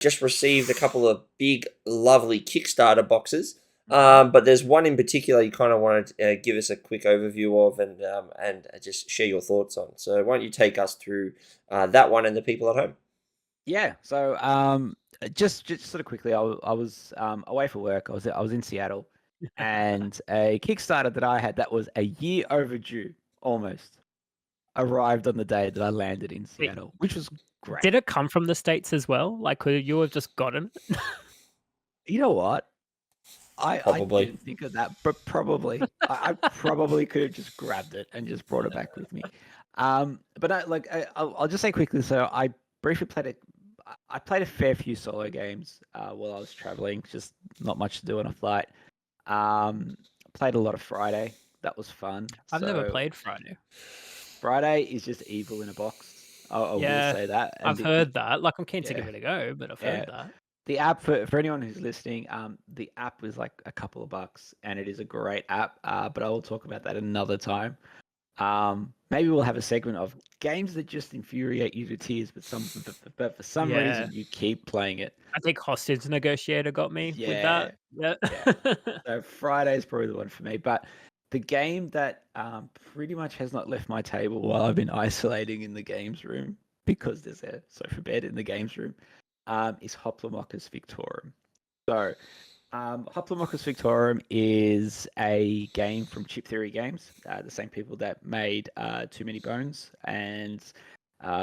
just received a couple of big, lovely Kickstarter boxes. But there's one in particular you kind of want to give us a quick overview of and just share your thoughts on. So why don't you take us through that one and the people at home? Yeah. So just sort of quickly, I was away for work. I was in Seattle, and a Kickstarter that I had that was a year overdue almost arrived on the day that I landed in Seattle, which was great. Did it come from the States as well? Like, could you have just gotten it? You know what? I Probably. didn't think of that, but probably I probably could have just grabbed it and just brought it back with me. But I'll just say quickly. So I briefly played a fair few solo games while I was traveling. Just not much to do on a flight. Played a lot of Friday. That was fun. I've never played Friday. Friday is just evil in a box. I will say that. And I've heard that. Like, I'm keen to give it a go, but I've heard that. The app, for anyone who's listening, the app is like a couple of bucks, and it is a great app. But I will talk about that another time. Maybe we'll have a segment of games that just infuriate you to tears, but for some reason you keep playing it. I think Hostage Negotiator got me with that. Yeah. So Friday is probably the one for me. But the game that pretty much has not left my table while I've been isolating in the games room, because there's a sofa bed in the games room, is Hoplomachus Victorum. So Hoplomachus Victorum is a game from Chip Theory Games, the same people that made Too Many Bones and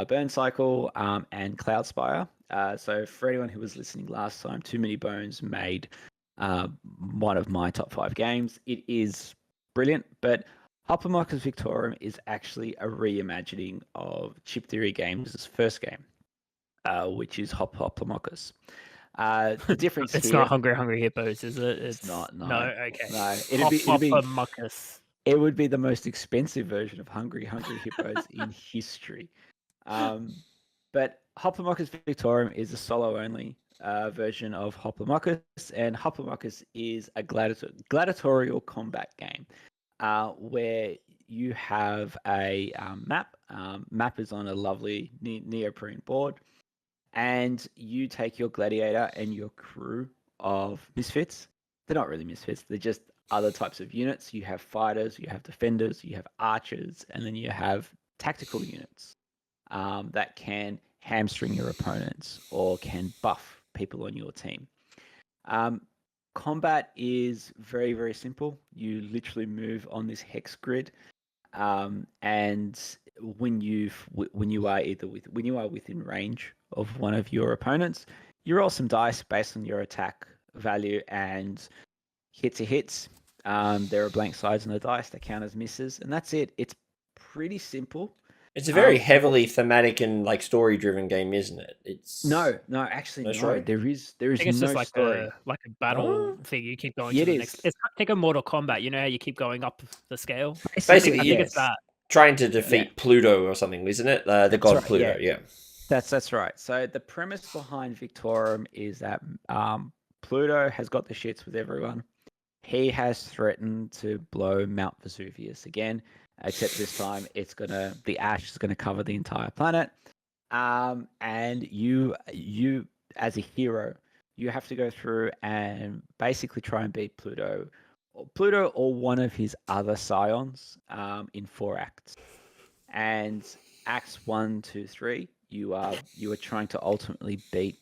Burn Cycle and Cloudspire. So for anyone who was listening last time, Too Many Bones made one of my top 5 games. It is brilliant, but Hoplomachus Victorum is actually a reimagining of Chip Theory Games' first game, which is Hoplomachus. The difference it's not Hungry Hippos, is it? It's not. No. Okay. No. Hoplomachus. It would be the most expensive version of Hungry Hippos in history. But Hoplomachus Victorum is a solo-only version of Hoplomachus, and Hoplomachus is a gladiatorial combat game where you have a map. Map is on a lovely neoprene board, and you take your gladiator and your crew of misfits. They're not really misfits. They're just other types of units. You have fighters, you have defenders, you have archers, and then you have tactical units that can hamstring your opponents or can buff people on your team. Combat is very, very simple. You literally move on this hex grid, and when you are within range of one of your opponents, you roll some dice based on your attack value, and hits are hits. There are blank sides on the dice that count as misses, and that's it. It's pretty simple. It's a very heavily thematic and like story-driven game, isn't it? It's actually no. Story? There is I think it's no just like story. a battle thing. You keep going to the next. It's like a Mortal Kombat. You know how you keep going up the scale. Basically, I think it's that. Trying to defeat Pluto or something, isn't it? The god Pluto. Yeah. That's right. So the premise behind Victorum is that Pluto has got the shits with everyone. He has threatened to blow Mount Vesuvius again, except this time the ash is gonna cover the entire planet. And you as a hero, you have to go through and basically try and beat Pluto or one of his other scions in 4 acts. And acts 1, 2, 3, you are trying to ultimately beat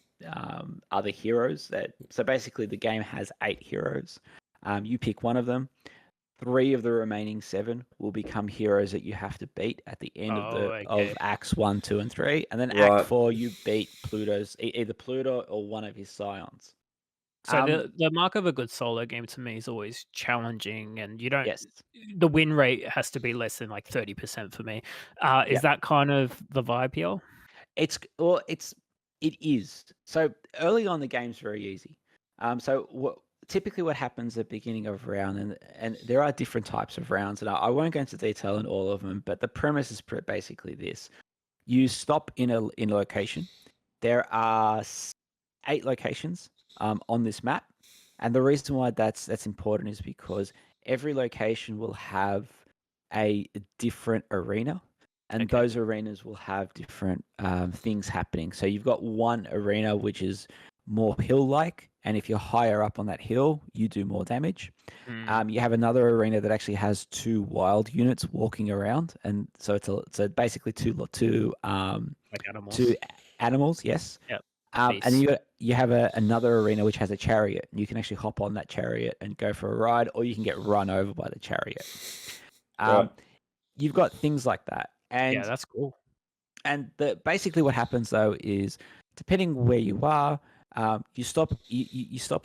other heroes. So basically the game has 8 heroes. You pick one of them. 3 of the remaining 7 will become heroes that you have to beat at the end of acts 1, 2, and 3. And then act 4, you beat either Pluto or one of his scions. So the mark of a good solo game to me is always challenging, and you don't. Yes. The win rate has to be less than like 30% for me. Is that kind of the vibe here? It is. So early on, the game's very easy. Typically what happens at the beginning of a round, and there are different types of rounds, and I won't go into detail in all of them, but the premise is basically this. You stop in a location. There are 8 locations on this map, and the reason why that's important is because every location will have a different arena. and those arenas will have different things happening. So you've got one arena which is more hill-like, and if you're higher up on that hill, you do more damage. You have another arena that actually has 2 wild units walking around, and so it's basically two animals. 2 animals, yes. Yep. And you have another arena which has a chariot. You can actually hop on that chariot and go for a ride, or you can get run over by the chariot. Right. You've got things like that, and that's cool. And basically what happens though is, depending where you are, you stop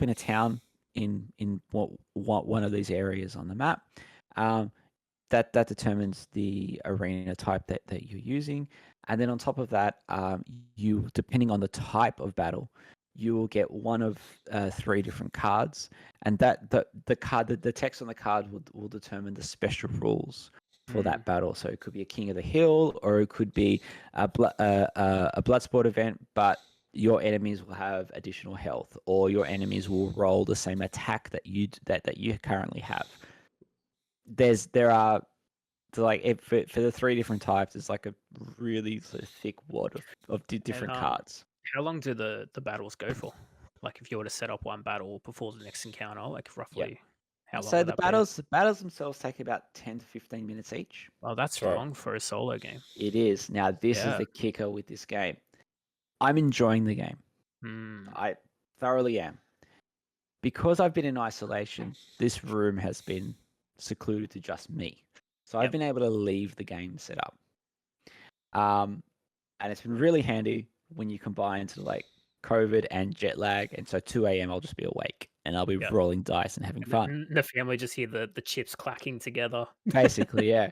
in a town in one of these areas on the map. That determines the arena type that you're using, and then on top of that, you, depending on the type of battle, you will get one of 3 different cards, and that the text on the card will determine the special rules for that battle. So it could be a King of the Hill, or it could be a blood sport event, but your enemies will have additional health, or your enemies will roll the same attack that you currently have. There are, like, for the 3 different types, it's like a really sort of thick wad of different cards. How long do the battles go for? Like, if you were to set up one battle before the next encounter, like roughly how long? So the battles themselves take about 10 to 15 minutes each. Oh, that's long for a solo game. It is. Now this is the kicker with this game. I'm enjoying the game. I thoroughly am. Because I've been in isolation, this room has been secluded to just me. So I've been able to leave the game set up. And it's been really handy when you combine to, like, COVID and jet lag. And so 2 a.m. I'll just be awake and I'll be rolling dice and having fun. The family just hear the chips clacking together. Basically, yeah.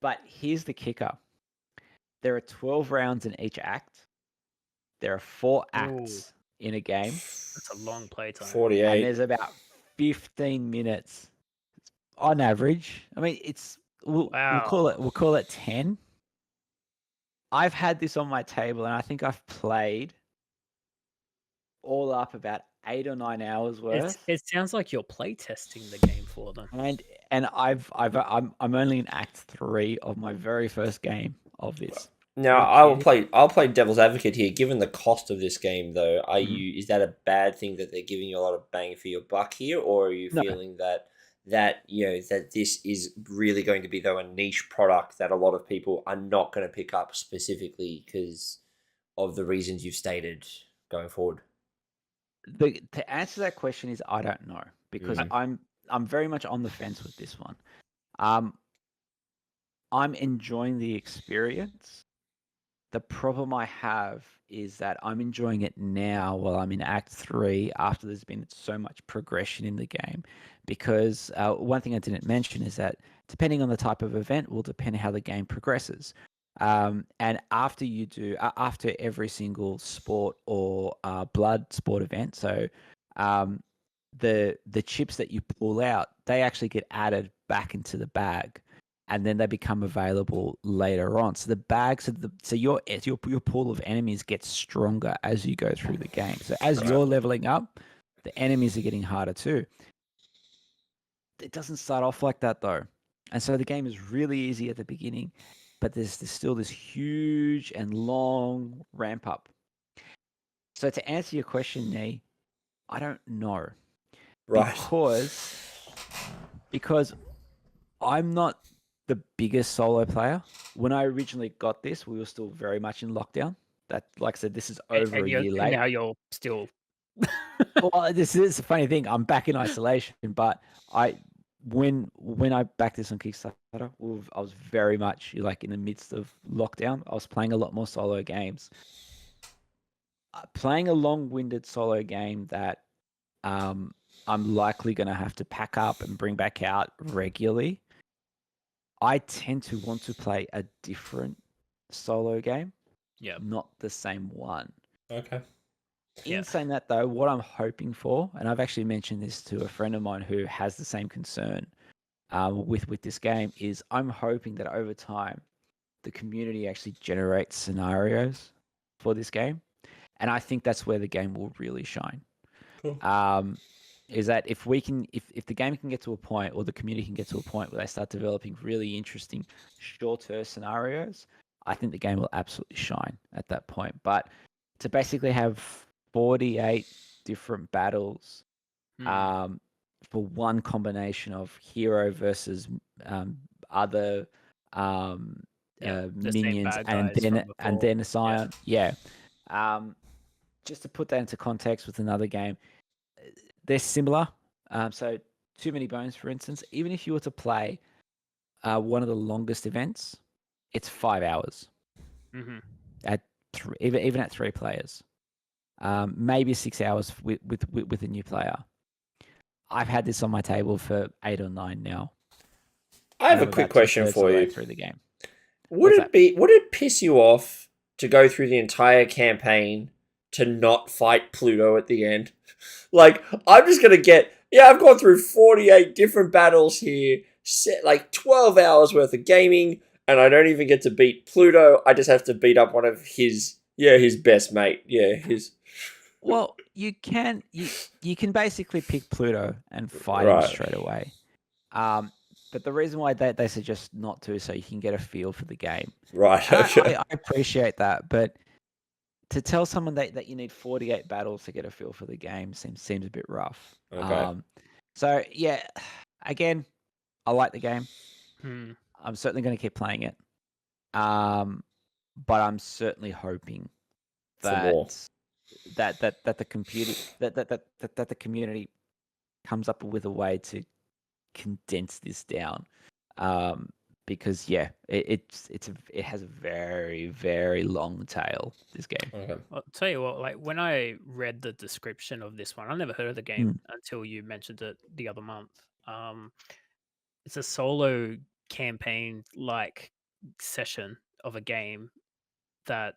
But here's the kicker. There are 12 rounds in each act. There are 4 acts in a game. That's a long playtime. 48. And there's about 15 minutes on average. I mean, we'll call it 10. I've had this on my table, and I think I've played all up about 8 or 9 hours worth. It sounds like you're play testing the game for them. And I'm only in Act 3 of my very first game of this. Now I'll play devil's advocate here. Given the cost of this game, though, is that a bad thing that they're giving you a lot of bang for your buck here, or are you feeling that this is really going to be, though, a niche product that a lot of people are not going to pick up specifically because of the reasons you've stated going forward? To answer that question is, I don't know, because I'm very much on the fence with this one. I'm enjoying the experience. The problem I have is that I'm enjoying it now while I'm in Act 3 after there's been so much progression in the game. Because one thing I didn't mention is that depending on the type of event will depend how the game progresses. And after every single sport or blood sport event, so the chips that you pull out, they actually get added back into the bag, and then they become available later on. So the bags, so your pool of enemies gets stronger as you go through the game. So as you're leveling up, the enemies are getting harder too. It doesn't start off like that though, and so the game is really easy at the beginning, but there's still this huge and long ramp up. So to answer your question, Nee, I don't know, right? Because I'm not the biggest solo player. When I originally got this, we were still very much in lockdown. That, like I said, this is over a year late. Now you're still. Well, this is a funny thing. I'm back in isolation, but when I backed this on Kickstarter, I was very much like in the midst of lockdown. I was playing a lot more solo games. Playing a long-winded solo game that I'm likely going to have to pack up and bring back out regularly. I tend to want to play a different solo game, not the same one. Okay. In saying that, though, what I'm hoping for, and I've actually mentioned this to a friend of mine who has the same concern with this game, is I'm hoping that over time, the community actually generates scenarios for this game. And I think that's where the game will really shine. Cool. is that if the game can get to a point, or the community can get to a point where they start developing really interesting shorter scenarios, I think the game will absolutely shine at that point. But to basically have 48 different battles for one combination of hero versus other minions and then a scion. Yeah. Just to put that into context with another game, they're similar. So Too Many Bones, for instance, even if you were to play one of the longest events, it's 5 hours. At even at 3 players, maybe 6 hours with a new player. I've had this on my table for 8 or 9 now. I have a quick question for you. Through the game, would it piss you off to go through the entire campaign to not fight Pluto at the end? Like, I'm just gonna I've gone through 48 different battles here, set like 12 hours worth of gaming, and I don't even get to beat Pluto. I just have to beat up one of his best mate. Well, you can basically pick Pluto and fight him straight away. But the reason why they suggest not to, so you can get a feel for the game. Right. Okay. I appreciate that, but to tell someone that you need 48 battles to get a feel for the game seems a bit rough. Okay. So yeah, again, I like the game. I'm certainly going to keep playing it. But I'm certainly hoping that the community comes up with a way to condense this down. Because it has a very, very long tail, this game. Okay. I'll tell you what, like when I read the description of this one, I never heard of the game until you mentioned it the other month. It's a solo campaign like session of a game that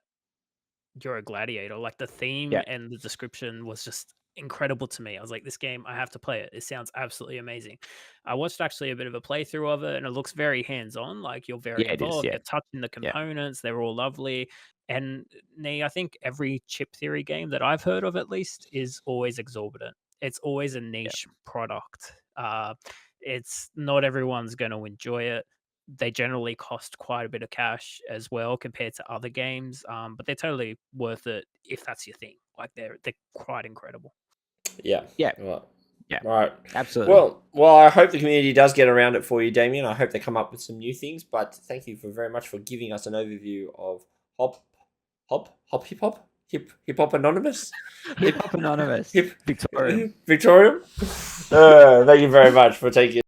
you're a gladiator. Like the theme and the description was just incredible to me. I was like, this game, I have to play it. It sounds absolutely amazing. I watched actually a bit of a playthrough of it, and it looks very hands-on. Like you're very involved. You're touching the components. They're all lovely. And I think every chip theory game that I've heard of, at least, is always exorbitant. It's always a niche product. It's not everyone's going to enjoy it. They generally cost quite a bit of cash as well compared to other games, but they're totally worth it if that's your thing. Like they're quite incredible. Yeah. All right. Absolutely. Well, I hope the community does get around it for you, Damien. I hope they come up with some new things. But thank you very much for giving us an overview of Hip Hop Anonymous. Hip Hop Anonymous. Victorium. Thank you very much for taking